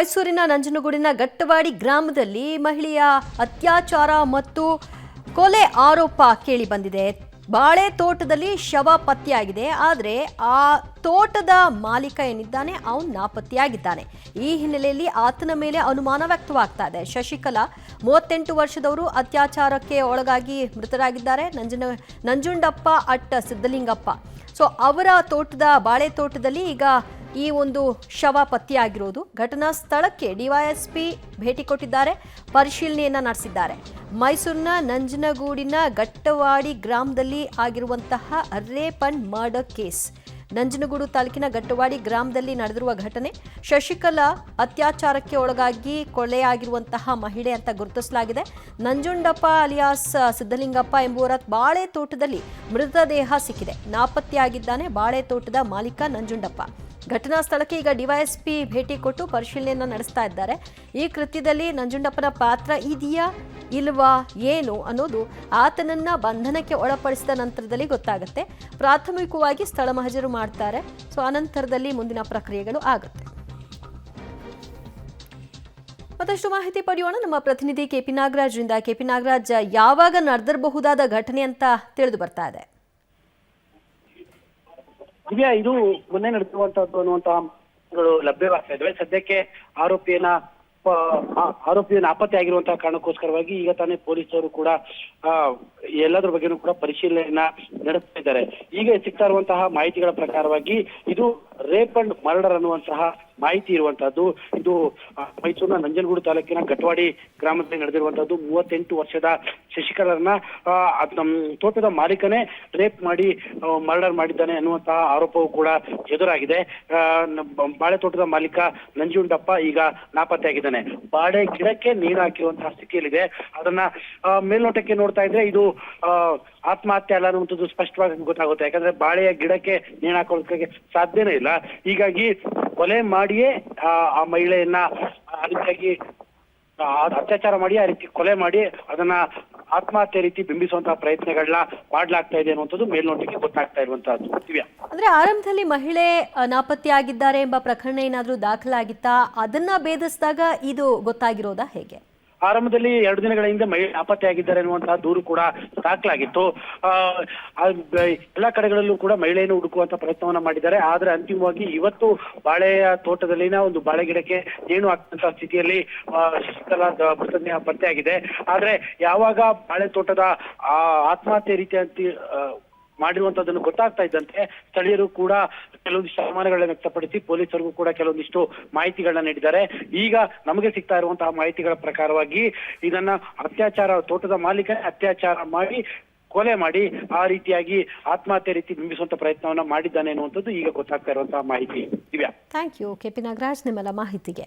ಮೈಸೂರಿನ ನಂಜನಗೂಡಿನ ಗಟ್ಟವಾಡಿ ಗ್ರಾಮದಲ್ಲಿ ಮಹಿಳೆಯ ಅತ್ಯಾಚಾರ ಮತ್ತು ಕೊಲೆ ಆರೋಪ ಕೇಳಿ ಬಂದಿದೆ. ಬಾಳೆ ತೋಟದಲ್ಲಿ ಶವ ಪತ್ತೆಯಾಗಿದೆ. ಆದರೆ ಆ ತೋಟದ ಮಾಲೀಕ ಏನಿದ್ದಾನೆ ಅವನು ನಾಪತ್ತೆಯಾಗಿದ್ದಾನೆ. ಈ ಹಿನ್ನೆಲೆಯಲ್ಲಿ ಆತನ ಮೇಲೆ ಅನುಮಾನ ವ್ಯಕ್ತವಾಗ್ತಾ ಇದೆ. ಶಶಿಕಲಾ 38 ವರ್ಷದವರು ಅತ್ಯಾಚಾರಕ್ಕೆ ಒಳಗಾಗಿ ಮೃತರಾಗಿದ್ದಾರೆ. ನಂಜುಂಡಪ್ಪ ಅಟ್ ಸಿದ್ದಲಿಂಗಪ್ಪ. ಸೊ ಅವರ ತೋಟದ ಬಾಳೆ ತೋಟದಲ್ಲಿ ಈಗ ಈ ಒಂದು ಶವ ಪತ್ತೆಯಾಗಿರೋದು. ಘಟನಾ ಸ್ಥಳಕ್ಕೆ ಡಿವೈಎಸ್ಪಿ ಭೇಟಿ ಕೊಟ್ಟಿದ್ದಾರೆ, ಪರಿಶೀಲನೆಯನ್ನ ನಡೆಸಿದ್ದಾರೆ. ಮೈಸೂರಿನ ನಂಜನಗೂಡಿನ ಗಟ್ಟವಾಡಿ ಗ್ರಾಮದಲ್ಲಿ ಆಗಿರುವಂತಹ rape and murder case. Nanjangud ತಾಲೂಕಿನ ಗಟ್ಟವಾಡಿ ಗ್ರಾಮದಲ್ಲಿ ನಡೆದಿರುವ ಘಟನೆ. ಶಶಿಕಲಾ ಅತ್ಯಾಚಾರಕ್ಕೆ ಒಳಗಾಗಿ ಕೊಲೆಯಾಗಿರುವಂತಹ ಮಹಿಳೆ ಅಂತ ಗುರುತಿಸಲಾಗಿದೆ. ನಂಜುಂಡಪ್ಪ ಅಲಿಯಾಸ್ ಸಿದ್ದಲಿಂಗಪ್ಪ ಎಂಬುವರ ಬಾಳೆ ತೋಟದಲ್ಲಿ ಮೃತದೇಹ ಸಿಕ್ಕಿದೆ. ನಾಪತ್ತೆಯಾಗಿದ್ದಾನೆ ಬಾಳೆ ತೋಟದ ಮಾಲೀಕ ನಂಜುಂಡಪ್ಪ. ಘಟನಾ ಸ್ಥಳಕ್ಕೆ ಈಗ ಡಿವೈಎಸ್ಪಿ ಭೇಟಿ ಕೊಟ್ಟು ಪರಿಶೀಲನೆಯನ್ನ ನಡೆಸ್ತಾ ಇದ್ದಾರೆ. ಈ ಕೃತ್ಯದಲ್ಲಿ ನಂಜುಂಡಪ್ಪನ ಪಾತ್ರ ಇದೆಯಾ ಇಲ್ವಾ ಏನು ಅನ್ನೋದು ಆತನನ್ನ ಬಂಧನಕ್ಕೆ ಒಳಪಡಿಸಿದ ನಂತರದಲ್ಲಿ ಗೊತ್ತಾಗುತ್ತೆ. ಪ್ರಾಥಮಿಕವಾಗಿ ಸ್ಥಳ ಮಹಜರು ಮಾಡ್ತಾರೆ. ಸೊ ಅನಂತರದಲ್ಲಿ ಮುಂದಿನ ಪ್ರಕ್ರಿಯೆಗಳು ಆಗುತ್ತೆ. ಮತ್ತಷ್ಟು ಮಾಹಿತಿ ಪಡೆಯೋಣ ನಮ್ಮ ಪ್ರತಿನಿಧಿ ಕೆಪಿ ನಾಗರಾಜ್ರಿಂದ. ಕೆಪಿ ನಾಗರಾಜ್, ಯಾವಾಗ ನಡೆದಿರಬಹುದಾದ ಘಟನೆ ಅಂತ ತಿಳಿದು ಬರ್ತಾ ಇದೆ? ದಿವ್ಯಾ, ಇದು ಮೊನ್ನೆ ನಡೆದಿರುವಂತಹದ್ದು ಅನ್ನುವಂತಹ ಲಭ್ಯವಾಗ್ತಾ ಇದ್ವಿ. ಸದ್ಯಕ್ಕೆ ಆರೋಪಿಯನ್ನ ನಾಪತ್ತೆ ಆಗಿರುವಂತಹ ಕಾರಣಕ್ಕೋಸ್ಕರವಾಗಿ ಈಗ ತಾನೇ ಪೊಲೀಸರು ಕೂಡ ಎಲ್ಲದ್ರ ಬಗ್ಗೆನೂ ಕೂಡ ಪರಿಶೀಲನೆಯನ್ನ ನಡೆಸ್ತಾ ಇದ್ದಾರೆ. ಈಗ ಸಿಗ್ತಾ ಇರುವಂತಹ ಮಾಹಿತಿಗಳ ಪ್ರಕಾರವಾಗಿ ಇದು ರೇಪ್ ಅಂಡ್ ಮರ್ಡರ್ ಅನ್ನುವಂತಹ ಮಾಹಿತಿ ಇರುವಂತಹದ್ದು. ಇದು ಮೈಸೂರಿನ ನಂಜನಗೂಡು ತಾಲೂಕಿನ ಗಟ್ಟವಾಡಿ ಗ್ರಾಮದಲ್ಲಿ ನಡೆದಿರುವಂತಹದ್ದು. 38 ವರ್ಷದ ಶಶಿಕಲಾರನ್ನ ತೋಟದ ಮಾಲೀಕನೇ ರೇಪ್ ಮಾಡಿ ಮರ್ಡರ್ ಮಾಡಿದ್ದಾನೆ ಅನ್ನುವಂತಹ ಆರೋಪವೂ ಕೂಡ ಎದುರಾಗಿದೆ. ಬಾಳೆ ತೋಟದ ಮಾಲೀಕ ನಂಜುಂಡಪ್ಪ ಈಗ ನಾಪತ್ತೆ ಆಗಿದ್ದಾನೆ. ಬಾಳೆ ಗಿಡಕ್ಕೆ ನೀರು ಹಾಕಿರುವಂತಹ ಸ್ಥಿತಿಯಲ್ಲಿದೆ. ಅದನ್ನ ಮೇಲ್ನೋಟಕ್ಕೆ ನೋಡ್ತಾ ಇದ್ರೆ ಇದು ಆತ್ಮಹತ್ಯೆ ಅಲ್ಲ ಅನ್ನುವಂಥದ್ದು ಸ್ಪಷ್ಟವಾಗಿ ಗೊತ್ತಾಗುತ್ತೆ. ಯಾಕಂದ್ರೆ ಬಾಳೆಯ ಗಿಡಕ್ಕೆ ನೇಣು ಹಾಕೊಳ್ಳೋಕೆ ಸಾಧ್ಯನೇ ಇಲ್ಲ. ಹೀಗಾಗಿ ಕೊಲೆ ಮಾಡಿಯೇ ಆ ಮಹಿಳೆಯನ್ನ ಆ ರೀತಿಯಾಗಿ ಅತ್ಯಾಚಾರ ಮಾಡಿ ಆ ರೀತಿ ಕೊಲೆ ಮಾಡಿ ಅದನ್ನ ಆತ್ಮಹತ್ಯೆ ರೀತಿ ಬಿಂಬಿಸುವಂತಹ ಪ್ರಯತ್ನಗಳನ್ನ ಮಾಡ್ಲಾಗ್ತಾ ಇದೆ ಅನ್ನುವಂಥದ್ದು ಮೇಲ್ನೋಟಕ್ಕೆ ಗೊತ್ತಾಗ್ತಾ ಇರುವಂತಹದ್ದು. ದಿವ್ಯಾ, ಅಂದ್ರೆ ಆರಂಭದಲ್ಲಿ ಮಹಿಳೆ ನಾಪತ್ತೆಯಾಗಿದ್ದಾರೆ ಎಂಬ ಪ್ರಕರಣ ಏನಾದ್ರೂ ದಾಖಲಾಗಿತ್ತಾ? ಅದನ್ನ ಭೇದಿಸಿದಾಗ ಇದು ಗೊತ್ತಾಗಿರೋದಾ ಹೇಗೆ? ಆರಂಭದಲ್ಲಿ 2 ದಿನಗಳ ಹಿಂದೆ ಮಹಿಳೆ ನಾಪತ್ತೆ ಆಗಿದ್ದಾರೆ ಅನ್ನುವಂತಹ ದೂರು ಕೂಡ ದಾಖಲಾಗಿತ್ತು. ಎಲ್ಲಾ ಕಡೆಗಳಲ್ಲೂ ಕೂಡ ಮಹಿಳೆಯನ್ನು ಹುಡುಕುವಂತ ಪ್ರಯತ್ನವನ್ನ ಮಾಡಿದ್ದಾರೆ. ಆದ್ರೆ ಅಂತಿಮವಾಗಿ ಇವತ್ತು ಬಾಳೆಯ ತೋಟದಲ್ಲಿನ ಒಂದು ಬಾಳೆ ಗಿಡಕ್ಕೆ ನೇಣು ಹಾಕುವಂತಹ ಸ್ಥಿತಿಯಲ್ಲಿ ಶಶಿಕಲಾ ಮೃತದೇಹ ಪತ್ತೆಯಾಗಿದೆ. ಆದ್ರೆ ಯಾವಾಗ ಬಾಳೆ ತೋಟದ ಆತ್ಮಹತ್ಯೆ ರೀತಿಯ ಮಾಡಿರುವಂತದ್ದನ್ನು ಗೊತ್ತಾಗ್ತಾ ಇದ್ದಂತೆ ಸ್ಥಳೀಯರು ಕೂಡ ಕೆಲವೊಂದಿಷ್ಟು ಅನುಮಾನಗಳನ್ನ ವ್ಯಕ್ತಪಡಿಸಿ ಪೊಲೀಸರಿಗೂ ಕೂಡ ಕೆಲವೊಂದಿಷ್ಟು ಮಾಹಿತಿಗಳನ್ನ ನೀಡಿದ್ದಾರೆ. ಈಗ ನಮಗೆ ಸಿಗ್ತಾ ಇರುವಂತಹ ಮಾಹಿತಿಗಳ ಪ್ರಕಾರವಾಗಿ ಇದನ್ನ ತೋಟದ ಮಾಲೀಕ ಅತ್ಯಾಚಾರ ಮಾಡಿ ಕೊಲೆ ಮಾಡಿ ಆ ರೀತಿಯಾಗಿ ಆತ್ಮಹತ್ಯೆ ರೀತಿ ಬಿಂಬಿಸುವಂತ ಪ್ರಯತ್ನವನ್ನ ಮಾಡಿದ್ದಾನೆ ಅನ್ನುವಂಥದ್ದು ಈಗ ಗೊತ್ತಾಗ್ತಾ ಇರುವಂತಹ ಮಾಹಿತಿ. Divya, thank you KP Nagaraj ನಿಮ್ಮೆಲ್ಲ ಮಾಹಿತಿಗೆ.